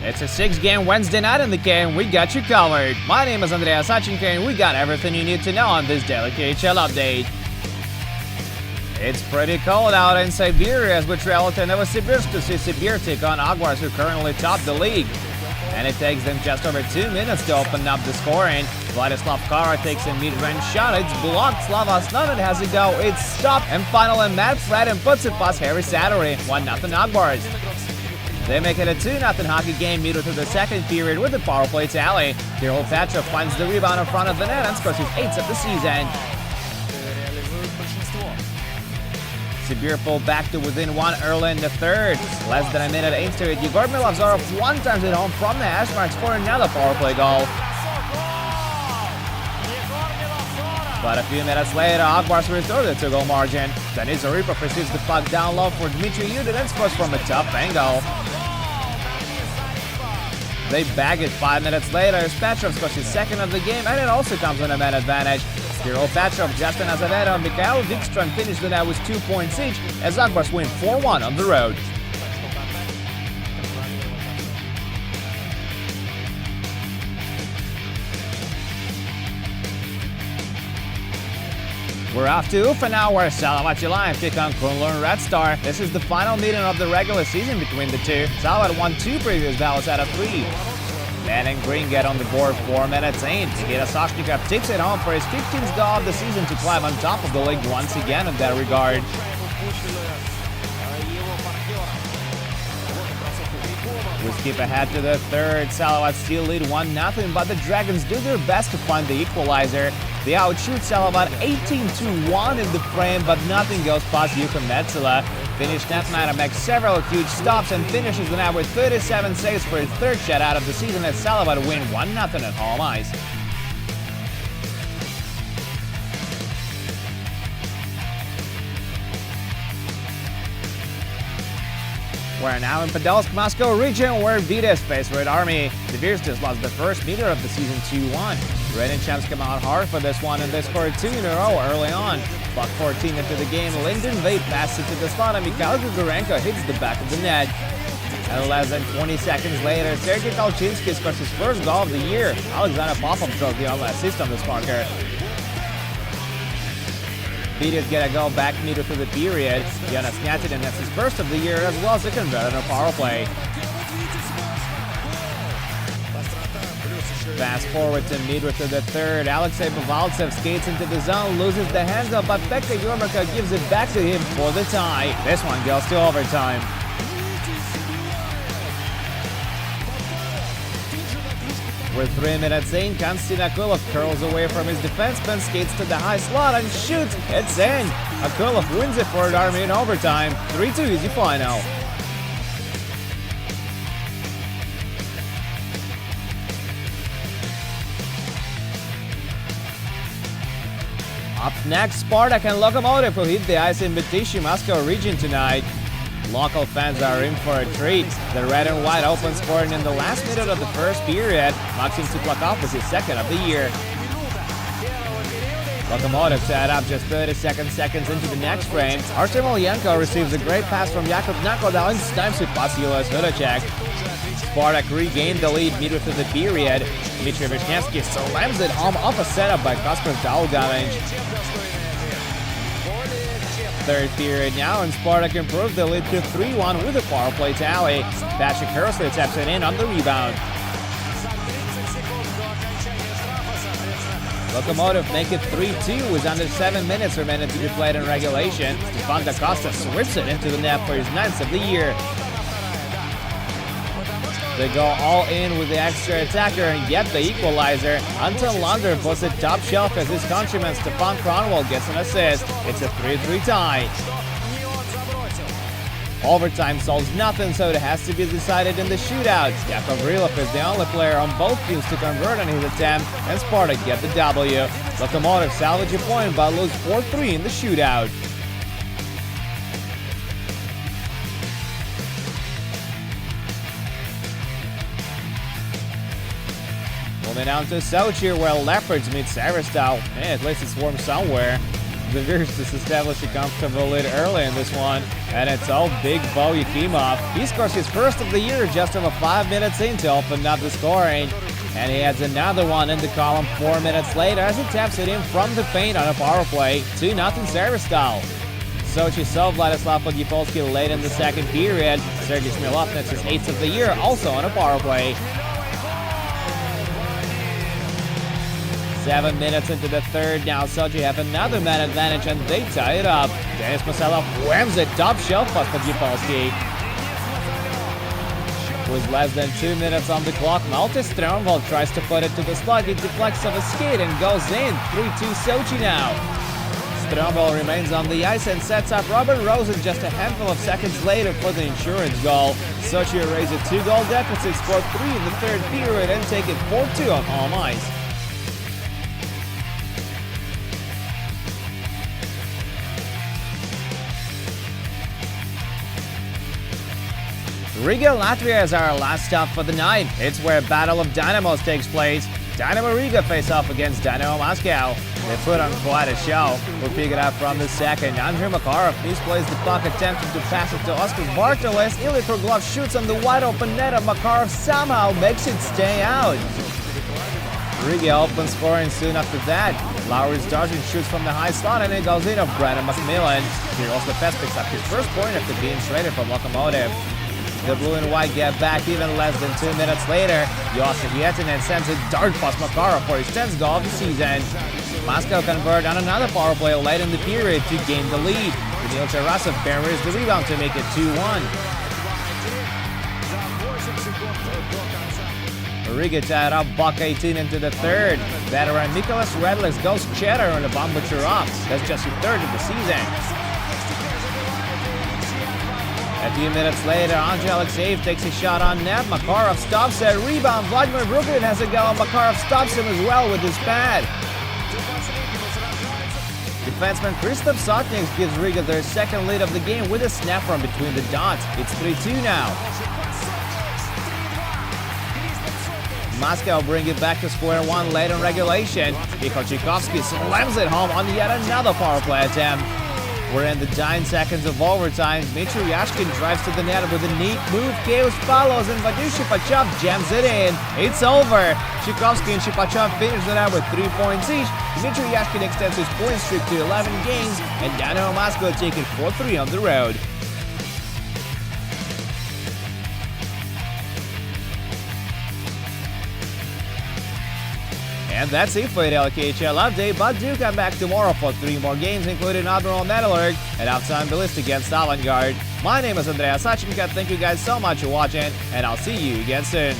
It's a 6-game Wednesday night in the K, and we got you covered. My name is Andrea Sachenko, and we got everything you need to know on this daily KHL update. It's pretty cold out in Siberia as we travel to Novosibirsk to see Sibir take on Aguars, who currently top the league. And it takes them just over 2 minutes to open up the scoring. Vladislav Kara takes a mid-range shot, it's blocked, Slava Snonin has a go, it's stopped, and finally Matt Fredden puts it past Harry Sattery, 1-0 Aguars. They make it a 2-0 hockey game midway through the second period with the power play tally. Kirill Petrov finds the rebound in front of the net and scores his 8th of the season. Sibir pulled back to within 1 early in the third. Less than a minute into it, Yegor Milavzorov one times it home from the hash marks for another power play goal. But a few minutes later, Aguars restored the 2-goal margin. Denis Zaripov receives the puck down low for Dmitry Yudin and scores from a tough angle. They bag it 5 minutes later as Petrov scores his 2nd of the game, and it also comes on a man advantage. Kirill Petrov, Justin Azevedo, and Mikhail Wikström finish the night with 2 points each as Aguars win 4-1 on the road. We're off to Ufa now, where Salavachi Lions take on Kunlun Red Star. This is the final meeting of the regular season between the two. Salavat won 2 previous battles out of 3. Man and Green get on the board 4 minutes in. Nikita Soshnikov takes it home for his 15th goal of the season to climb on top of the league once again in that regard. We skip ahead to the third. Salavat still lead 1-0, but the Dragons do their best to find the equalizer. They outshoot Salavat 18-1 in the frame, but nothing goes past Yuka Metsila. Finnish netminder makes several huge stops and finishes the night with 37 saves for his 3rd shutout of the season as Salavat win 1-0 at home ice. We're now in Podolsk, Moscow region, where Vitas face Red Army. The Bears just lost the first meter of the season 2-1. Red and Champs come out hard for this one, and they scored 2 in a row early on. Buck 14 into the game, Lyndon Veit passes it to the slot, and Mikhail Grigorenko hits the back of the net. And less than 20 seconds later, Sergei Kalchinsky scores his 1st goal of the year. Alexander Popov draws the only assist on this marker. Vitas get a goal back midway through the period. Jonas Nyatinen has his 1st of the year, as well as a converted on a power play. Fast forward to midway through the third. Alexei Pavaltsev skates into the zone, loses the hands-up, but Pekka Jormaka gives it back to him for the tie. This one goes to overtime. We're 3 minutes in. Konstantin Akulov curls away from his defenseman, skates to the high slot and shoots. It's in. Akulov wins it for Red Army in overtime. 3-2 easy final. Up next, Spartak and Lokomotiv will hit the ice in Betishi, Moscow region tonight. Local fans are in for a treat. The red and white open scoring in the last minute of the first period. Maxim Tuplakov was his 2nd of the year. Lokomotiv set up just 32 seconds into the next frame. Artem Olyenko receives a great pass from Jakub Nakodal and snipes it past Julius Hudacek. Spartak regained the lead midway through the period. Dmitry Vishnevsky slams it home off a setup by Kasper Dalgavich. 3rd period now, and Spartak improved the lead to 3-1 with a power play tally. Patrick Hursley taps it in on the rebound. Lokomotiv make it 3-2 with under 7 minutes remaining to be played in regulation. Stefan Da Costa sweeps it into the net for his 9th of the year. They go all in with the extra attacker and get the equalizer. Anton Lander puts it top shelf as his countryman Stefan Kronwall gets an assist. It's a 3-3 tie. Overtime solves nothing, so it has to be decided in the shootout. Yakov Rylov is the only player on both teams to convert on his attempt, and Spartak get the W. Lokomotiv salvage a point but lose 4-3 in the shootout. Moving on to Sochi, where Leopards meet Severstow. At least it's warm somewhere. The Virtus establish a comfortable lead early in this one, and it's all big Bo Yakimov. He scores his first of the year just over 5 minutes in to open up the scoring. And he adds another one in the column 4 minutes later as he taps it in from the paint on a power play. 2-0 service style. Sochi saw Vladislav Podgipolsky late in the second period. Sergei Smilov nets his 8th of the year, also on a power play. 7 minutes into the third, now Sochi have another man advantage and they tie it up. Denis Masalov whams it top shelf past Podgipolsky. With less than 2 minutes on the clock, Malte Stromvold tries to put it to the slot. He deflects off a skate and goes in. 3-2 Sochi now. Stromvold remains on the ice and sets up Robert Rosen just a handful of seconds later for the insurance goal. Sochi erase a 2-goal deficit, score 3 in the third period and take it 4-2 on home ice. Riga, Latvia is our last stop for the night. It's where Battle of Dynamos takes place. Dynamo Riga face off against Dynamo Moscow. They put on quite a show. We'll pick it up from the second. Andrei Makarov misplays the puck, attempting to pass it to Oscar Bartoles. Ilya Kruglov shoots on the wide open net, and Makarov somehow makes it stay out. Riga opens scoring soon after that. Lowry Starchin shoots from the high slot and it goes in off Brandon Macmillan. Kirill Stefes picks up his first point after being traded from Lokomotiv. The blue and white get back even less than 2 minutes later. Yossi Hietinen sends a dart past Makarov for his 10th goal of the season. Moscow convert on another power play late in the period to gain the lead. Daniil Tarasov buries the rebound to make it 2-1. Riga tied up buck 18 into the third. Veteran Mikolas Redlis goes cheddar on the Bambucherov. That's just his third of the season. A few minutes later, Andrei Alexeyev takes a shot on net. Makarov stops it. Rebound. Vladimir Brukin has a go, and Makarov stops him as well with his pad. Defenseman Christoph Sotniks gives Riga their second lead of the game with a snap from between the dots. It's 3-2 now. Moscow bring it back to square one late in regulation. Igor Tchaikovsky slams it home on yet another power play attempt. We're in the 9 seconds of overtime. Dmitry Yashkin drives to the net with a neat move. Chaos follows and Vadim Shipachyov jams it in. It's over. Tchaikovsky and Shipachyov finish it out with 3 points each. Dmitry Yashkin extends his point streak to 11 games, and Dynamo Moscow take it 4-3 on the road. And that's it for the KHL update, but do come back tomorrow for 3 more games, including Admiral Metallurg and Outstanding Ballist against Avangard. My name is Andrea Sachenko. Thank you guys so much for watching, and I'll see you again soon.